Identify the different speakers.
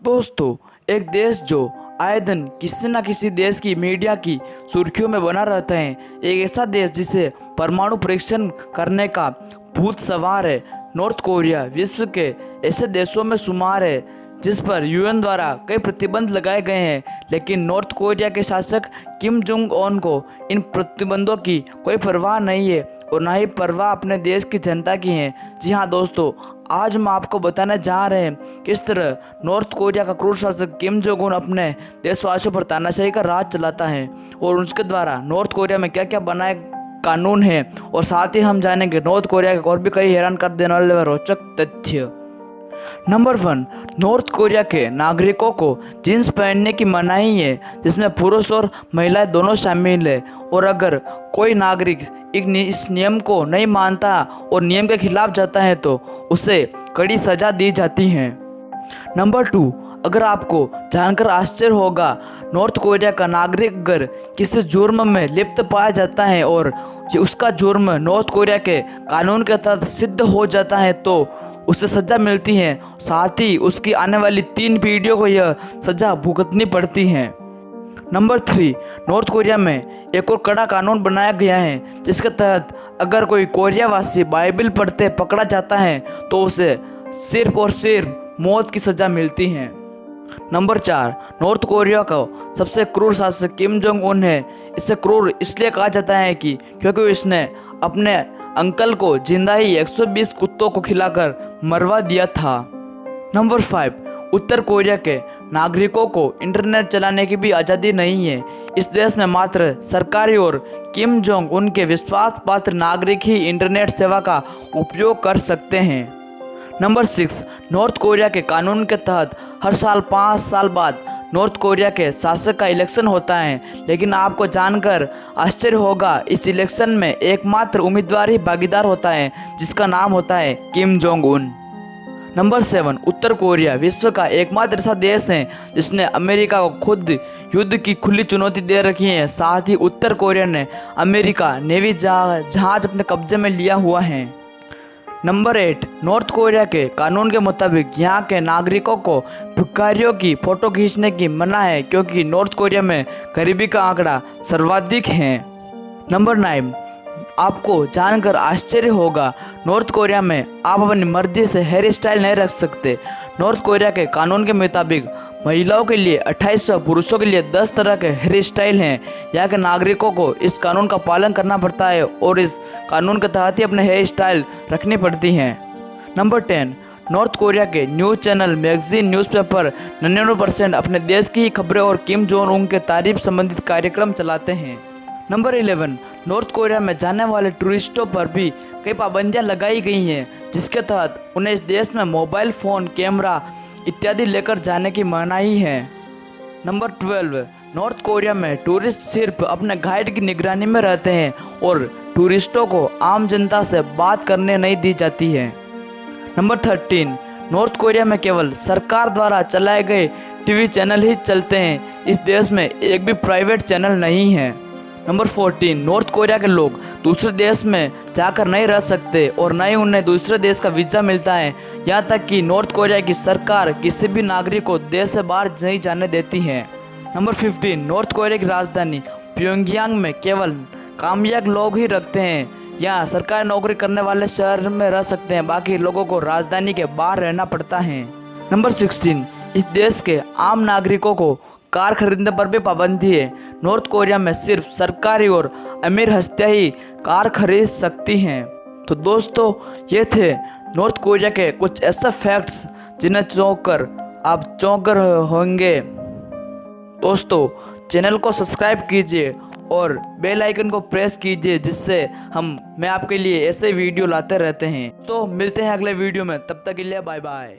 Speaker 1: दोस्तों, एक देश जो आए दिन किसी न किसी देश की मीडिया की सुर्खियों में बना रहता है, एक ऐसा देश जिसे परमाणु परीक्षण करने का भूत सवार है, नॉर्थ कोरिया विश्व के ऐसे देशों में शुमार है जिस पर यूएन द्वारा कई प्रतिबंध लगाए गए हैं। लेकिन नॉर्थ कोरिया के शासक किम जोंग उन को इन प्रतिबंधों की कोई परवाह नहीं है और ना ही परवाह अपने देश की जनता की है। जी हाँ दोस्तों, आज हम आपको बताने जा रहे हैं किस तरह नॉर्थ कोरिया का क्रूर शासक किम जोंग उन अपने देशवासियों पर तानाशाही का राज चलाता है और उसके द्वारा नॉर्थ कोरिया में क्या क्या बनाए कानून है, और साथ ही हम जानेंगे नॉर्थ कोरिया के और भी कई हैरान कर देने वाले रोचक तथ्य। नंबर 1, नॉर्थ कोरिया के नागरिकों को जींस पहनने की मनाही है, जिसमें पुरुष और महिलाएं दोनों शामिल है, और अगर कोई नागरिक इस नियम को नहीं मानता और नियम के खिलाफ जाता है तो उसे कड़ी सजा दी जाती है। नंबर 2, अगर आपको जानकर आश्चर्य होगा, नॉर्थ कोरिया का नागरिक अगर किसी जुर्म में लिप्त पाया जाता है और उसका जुर्म नॉर्थ कोरिया के कानून के तहत सिद्ध हो जाता है तो उसे सज़ा मिलती है, साथ ही उसकी आने वाली 3 पीढ़ियों को यह सज़ा भुगतनी पड़ती है। नंबर 3, नॉर्थ कोरिया में एक और कड़ा कानून बनाया गया है जिसके तहत अगर कोई कोरियावासी बाइबल पढ़ते पकड़ा जाता है तो उसे सिर्फ और सिर्फ मौत की सज़ा मिलती है। नंबर 4, नॉर्थ कोरिया का सबसे क्रूर शासक किम जोंग उन है। इसे क्रूर इसलिए कहा जाता है क्योंकि इसने अपने अंकल को जिंदा ही 120 कुत्तों को खिलाकर मरवा दिया था। नंबर 5, उत्तर कोरिया के नागरिकों को इंटरनेट चलाने की भी आज़ादी नहीं है। इस देश में मात्र सरकारी और किम जोंग उन के विश्वास पात्र नागरिक ही इंटरनेट सेवा का उपयोग कर सकते हैं। नंबर 6, नॉर्थ कोरिया के कानून के तहत हर साल 5 साल बाद नॉर्थ कोरिया के शासक का इलेक्शन होता है, लेकिन आपको जानकर आश्चर्य होगा, इस इलेक्शन में एकमात्र उम्मीदवार ही भागीदार होता है जिसका नाम होता है किम जोंग उन। नंबर 7, उत्तर कोरिया विश्व का एकमात्र ऐसा देश है जिसने अमेरिका को खुद युद्ध की खुली चुनौती दे रखी है। साथ ही उत्तर कोरिया ने अमेरिका नेवी जहाज अपने कब्जे में लिया हुआ है। नंबर 8, नॉर्थ कोरिया के कानून के मुताबिक यहाँ के नागरिकों को भिखारियों की फ़ोटो खींचने की मना है क्योंकि नॉर्थ कोरिया में गरीबी का आंकड़ा सर्वाधिक है। नंबर 9, आपको जानकर आश्चर्य होगा, नॉर्थ कोरिया में आप अपनी मर्जी से हेयर स्टाइल नहीं रख सकते। नॉर्थ कोरिया के कानून के मुताबिक महिलाओं के लिए 28 व पुरुषों के लिए 10 तरह के हेयर स्टाइल हैं। यहाँ के नागरिकों को इस कानून का पालन करना पड़ता है और इस कानून के तहत ही अपने हेयर स्टाइल रखनी पड़ती हैं। नंबर 10, नॉर्थ कोरिया के न्यूज़ चैनल, मैगजीन, न्यूज़पेपर 99% अपने देश की खबरें और किम जोंग उन के तारीफ संबंधित कार्यक्रम चलाते हैं। नंबर 11, नॉर्थ कोरिया में जाने वाले टूरिस्टों पर भी कई पाबंदियां लगाई गई हैं जिसके तहत उन्हें इस देश में मोबाइल फ़ोन, कैमरा इत्यादि लेकर जाने की मनाही है। नंबर 12, नॉर्थ कोरिया में टूरिस्ट सिर्फ अपने गाइड की निगरानी में रहते हैं और टूरिस्टों को आम जनता से बात करने नहीं दी जाती है। नंबर 13, नॉर्थ कोरिया में केवल सरकार द्वारा चलाए गए टीवी चैनल ही चलते हैं। इस देश में एक भी प्राइवेट चैनल नहीं है। नंबर 14, नॉर्थ कोरिया के लोग दूसरे देश में जाकर नहीं रह सकते और न ही उन्हें दूसरे देश का वीज़ा मिलता है। यहाँ तक कि नॉर्थ कोरिया की सरकार किसी भी नागरिक को देश से बाहर नहीं जाने देती है। नंबर 15, नॉर्थ कोरिया की राजधानी प्योंगयांग में केवल कामयाब लोग ही रखते हैं। यहाँ सरकारी नौकरी करने वाले शहर में रह सकते हैं, बाकी लोगों को राजधानी के बाहर रहना पड़ता है। नंबर 16, इस देश के आम नागरिकों को कार खरीदने पर भी पाबंदी है। नॉर्थ कोरिया में सिर्फ सरकारी और अमीर हस्तियां ही कार खरीद सकती हैं। तो दोस्तों, ये थे नॉर्थ कोरिया के कुछ ऐसे फैक्ट्स जिन्हें आप चौंक कर होंगे। दोस्तों, चैनल को सब्सक्राइब कीजिए और बेल आइकन को प्रेस कीजिए जिससे मैं आपके लिए ऐसे वीडियो लाते रहते हैं। तो मिलते हैं अगले वीडियो में, तब तक के लिए बाय बाय।